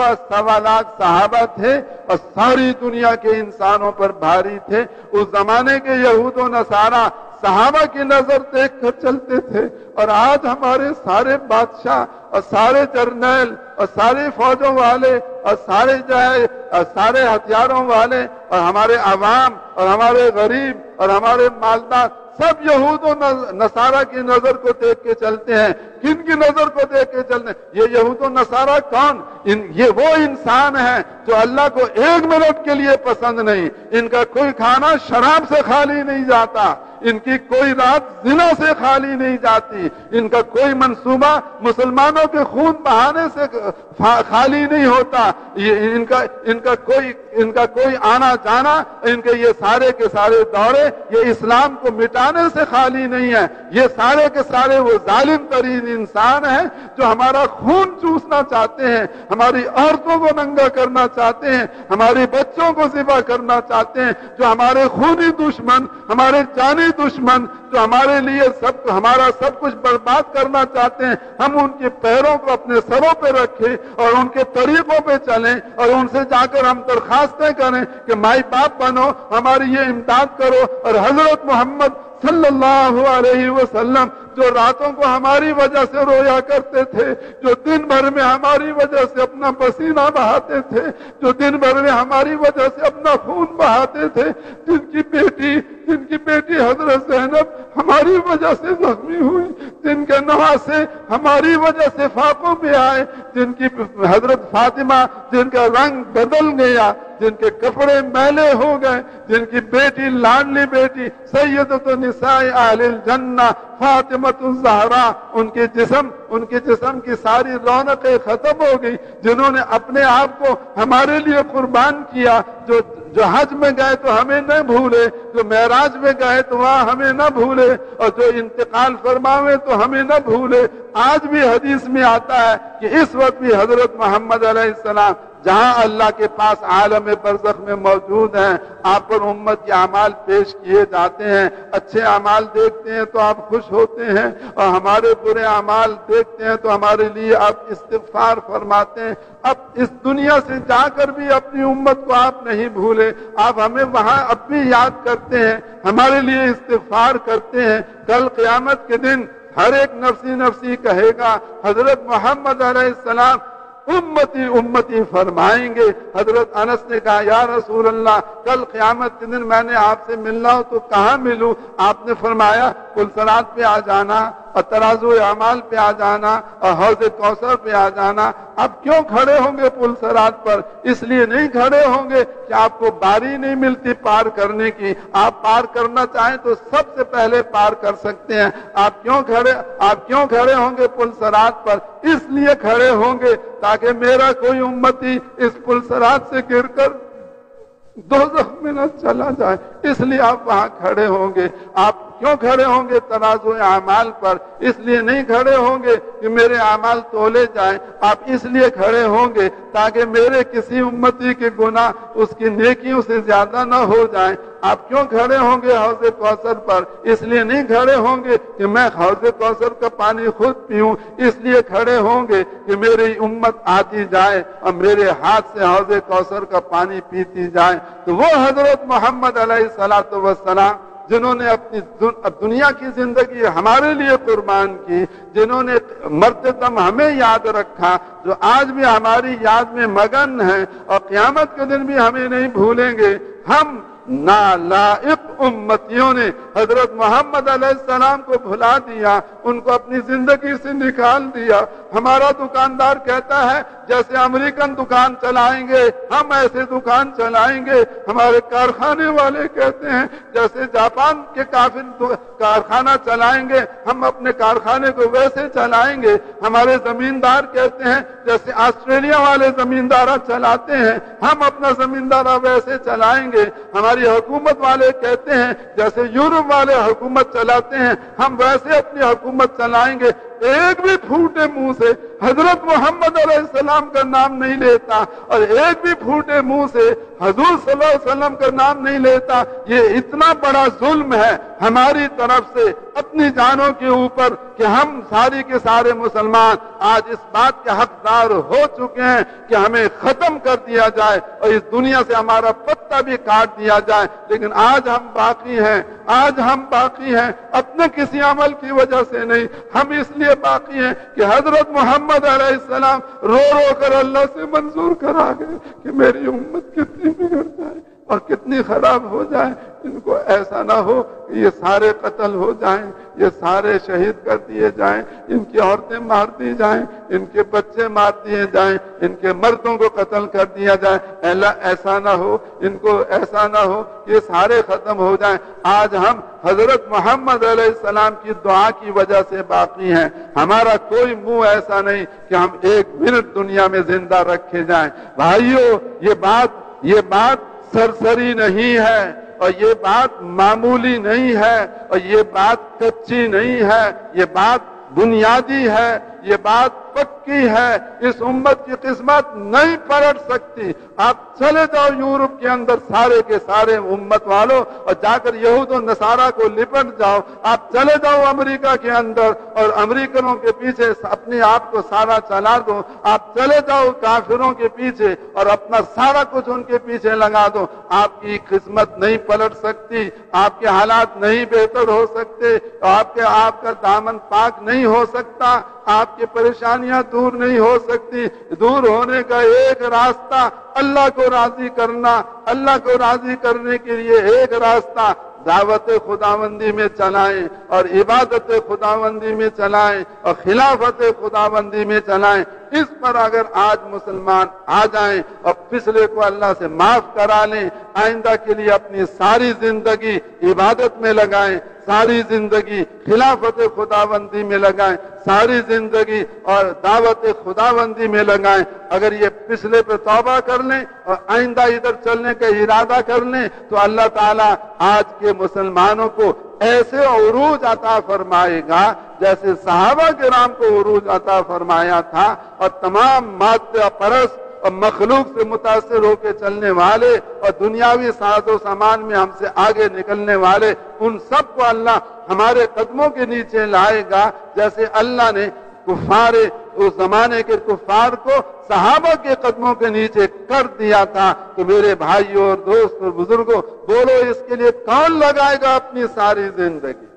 1.25 صحابہ تھے اور ساری دنیا کے انسانوں پر بھاری تھے۔ اس زمانے کے یہود و نصارہ صحابہ کی نظر دیکھ کر چلتے تھے، اور آج ہمارے سارے بادشاہ اور سارے جرنیل اور سارے فوجوں والے اور سارے ہتھیاروں والے اور ہمارے عوام اور ہمارے غریب اور ہمارے مالدار سب یہود و نصارہ کی نظر کو دیکھ کے چلتے ہیں۔ کن کی نظر کو دیکھ کے چلتے ہیں؟ یہ یہود و نصارہ کون؟ یہ وہ انسان ہیں جو اللہ کو 1 منٹ کے لیے پسند نہیں۔ ان کا کوئی کھانا شراب سے خالی نہیں جاتا، ان کی کوئی رات زنا سے خالی نہیں جاتی، ان کا کوئی منصوبہ مسلمانوں کے خون بہانے سے خالی نہیں ہوتا، ان کا کوئی آنا جانا، ان کے یہ سارے کے سارے دورے یہ اسلام کو مٹانے سے خالی نہیں ہے۔ یہ سارے کے سارے وہ ظالم ترین انسان ہیں جو ہمارا خون چوسنا چاہتے ہیں، ہماری عورتوں کو ننگا کرنا چاہتے ہیں، ہمارے بچوں کو ذبح کرنا چاہتے ہیں، جو ہمارے خونی دشمن، ہمارے جانی دشمن، جو ہمارے لیے ہمارا سب کچھ برباد کرنا چاہتے ہیں۔ ہم ان کے پیروں کو اپنے سروں پہ رکھیں اور ان کے طریقوں پہ چلیں اور ان سے جا کر ہم درخواستیں کریں کہ مائی باپ بنو، ہماری یہ امداد کرو۔ اور حضرت محمد صلی اللہ علیہ وسلم جو راتوں کو ہماری وجہ سے رویا کرتے تھے، جو دن بھر میں ہماری وجہ سے اپنا پسینہ بہاتے تھے، جو دن بھر میں ہماری وجہ سے اپنا خون بہاتے تھے، جن کی بیٹی حضرت زینب ہماری وجہ سے زخمی ہوئی، جن کے نواسے ہماری وجہ سے فاقوں پہ آئے، جن کی حضرت فاطمہ جن کا رنگ بدل گیا، جن کے کپڑے میلے ہو گئے، جن کی بیٹی لاڈلی بیٹی سیدۃ النساء اہل الجنہ فاطمہ الزہرا، ان کے جسم کی ساری رونقیں ختم ہو گئی، جنہوں نے اپنے آپ کو ہمارے لیے قربان کیا، جو حج میں گئے تو ہمیں نہ بھولے، جو معراج میں گئے تو وہاں ہمیں نہ بھولے، اور جو انتقال فرماوے تو ہمیں نہ بھولے۔ آج بھی حدیث میں آتا ہے کہ اس وقت بھی حضرت محمد علیہ السلام جہاں اللہ کے پاس عالم برزخ میں موجود ہیں، آپ پر امت کے اعمال پیش کیے جاتے ہیں۔ اچھے اعمال دیکھتے ہیں تو آپ خوش ہوتے ہیں، اور ہمارے برے اعمال دیکھتے ہیں تو ہمارے لیے آپ استغفار فرماتے ہیں۔ اب اس دنیا سے جا کر بھی اپنی امت کو آپ نہیں بھولے، آپ ہمیں وہاں اب بھی یاد کرتے ہیں، ہمارے لیے استغفار کرتے ہیں۔ کل قیامت کے دن ہر ایک نفسی نفسی کہے گا، حضرت محمد علیہ السلام امتی امتی فرمائیں گے۔ حضرت انس نے کہا یا رسول اللہ کل قیامت کے دن میں نے آپ سے ملنا ہو تو کہاں ملوں؟ آپ نے فرمایا پلسرات پہ آ جانا، اور ترازو اعمال پہ آ جانا، اور حوض کوثر پہ آ جانا۔ اب کیوں کھڑے ہوں گے پلسرات پر؟ اس لیے نہیں کھڑے ہوں گے کہ آپ کو باری نہیں ملتی پار کرنے کی، آپ پار کرنا چاہیں تو سب سے پہلے پار کر سکتے ہیں۔ آپ کیوں کھڑے ہوں گے پلسرات پر؟ اس لیے کھڑے ہوں گے تاکہ میرا کوئی امتی اس پلسرات سے گر کر دوزخ میں نہ چلا جائے، اس لیے آپ وہاں کھڑے ہوں گے۔ آپ کیوں کھڑے ہوں گے ترازو اعمال پر؟ اس لیے نہیں کھڑے ہوں گے کہ میرے اعمال تولے جائیں، آپ اس لیے کھڑے ہوں گے تاکہ میرے کسی امتی کے گناہ اس کی نیکیوں سے زیادہ نہ ہو جائیں۔ آپ کیوں کھڑے ہوں گے حوض کوثر پر؟ اس لیے نہیں کھڑے ہوں گے کہ میں حوض کوثر کا پانی خود پیوں، اس لیے کھڑے ہوں گے کہ میری امت آتی جائے اور میرے ہاتھ سے حوض کوثر کا پانی پیتی جائے۔ تو وہ حضرت محمد علیہ الصلوۃ والسلام جنہوں نے اپنی دنیا کی زندگی ہمارے لیے قربان کی، جنہوں نے مرتے دم ہمیں یاد رکھا، جو آج بھی ہماری یاد میں مگن ہیں اور قیامت کے دن بھی ہمیں نہیں بھولیں گے۔ ہم نالائق امتیوں نے حضرت محمد علیہ السلام کو بھلا دیا، ان کو اپنی زندگی سے نکال دیا۔ ہمارا دکاندار کہتا ہے جیسے امریکن دکان چلائیں گے ہم ایسے دکان چلائیں گے، ہمارے کارخانے والے کہتے ہیں جیسے جاپان کے کارخانہ چلائیں گے ہم اپنے کارخانے کو ویسے چلائیں گے، ہمارے زمیندار کہتے ہیں جیسے آسٹریلیا والے زمیندارہ چلاتے ہیں ہم اپنا زمیندارہ ویسے چلائیں گے، ہماری حکومت والے کہتے ہیں جیسے یورپ والے حکومت چلاتے ہیں ہم ویسے اپنی حکومت چلائیں گے۔ ایک بھی پھوٹے منہ سے حضرت محمد علیہ السلام کا نام نہیں لیتا، اور ایک بھی پھوٹے منہ سے حضور صلی اللہ علیہ وسلم کا نام نہیں لیتا، یہ اتنا بڑا ظلم ہے۔ ہماری طرف سے اپنی جانوں کے اوپر کہ ہم ساری کے سارے مسلمان آج اس بات کے حقدار ہو چکے ہیں کہ ہمیں ختم کر دیا جائے اور اس دنیا سے ہمارا پتہ بھی کاٹ دیا جائے، لیکن آج ہم باقی ہیں، آج ہم باقی ہیں اپنے کسی عمل کی وجہ سے نہیں، ہم اس لیے باقی ہیں کہ حضرت محمد علیہ السلام رو رو کر اللہ سے منظور کرا گئے کہ میری امت کتنی بگڑ جائے اور کتنی خراب ہو جائے، ان کو ایسا نہ ہو کہ یہ سارے قتل ہو جائیں، یہ سارے شہید کر دیے جائیں، ان کی عورتیں مار دی جائیں، ان کے بچے مار دیے جائیں، ان کے مردوں کو قتل کر دیا جائے، اللہ ایسا نہ ہو، ان کو ایسا نہ ہو کہ یہ سارے ختم ہو جائیں۔ آج ہم حضرت محمد علیہ السلام کی دعا کی وجہ سے باقی ہیں، ہمارا کوئی منہ ایسا نہیں کہ ہم ایک منٹ دنیا میں زندہ رکھے جائیں۔ بھائیو، یہ بات سرسری نہیں ہے اور یہ بات معمولی نہیں ہے اور یہ بات کچی نہیں ہے، یہ بات بنیادی ہے، یہ بات پکی ہے۔ اس امت کی قسمت نہیں پلٹ سکتی۔ آپ چلے جاؤ یورپ کے اندر سارے کے سارے امت والوں اور جا کر یہود و نصارہ کو لپٹ جاؤ، آپ چلے جاؤ امریکہ کے اندر اور امریکنوں کے پیچھے اپنے آپ کو سارا چلا دو، آپ چلے جاؤ کافروں کے پیچھے اور اپنا سارا کچھ ان کے پیچھے لگا دو، آپ کی قسمت نہیں پلٹ سکتی، آپ کے حالات نہیں بہتر ہو سکتے، آپ کا دامن پاک نہیں ہو سکتا، آپ کی پریشانیاں دور نہیں ہو سکتی۔ دور ہونے کا ایک راستہ اللہ کو راضی کرنا، اللہ کو راضی کرنے کے لیے ایک راستہ دعوت خداوندی میں چلائیں اور عبادت خداوندی میں چلائیں اور خلافت خداوندی میں چلائیں۔ اس پر اگر آج مسلمان آ جائیں اور پچھلے کو اللہ سے معاف کرا لیں، آئندہ کے لیے اپنی ساری زندگی عبادت میں لگائیں، ساری زندگی خلافت خداوندی میں لگائیں، ساری زندگی اور دعوت خداوندی میں لگائیں، اگر یہ پچھلے پہ توبہ کر لیں اور آئندہ ادھر چلنے کا ارادہ کر لیں تو اللہ تعالیٰ آج کے مسلمانوں کو ایسے عروج عطا فرمائے گا جیسے صحابہ کرام کو عروج عطا فرمایا تھا، اور تمام مادہ پرست اور مخلوق سے متاثر ہو کے چلنے والے اور دنیاوی ساز و سامان میں ہم سے آگے نکلنے والے، ان سب کو اللہ ہمارے قدموں کے نیچے لائے گا، جیسے اللہ نے کفار اس زمانے کے کفار کو صحابہ کے قدموں کے نیچے کر دیا تھا۔ تو میرے بھائیوں اور دوست اور بزرگوں، بولو اس کے لیے کون لگائے گا اپنی ساری زندگی؟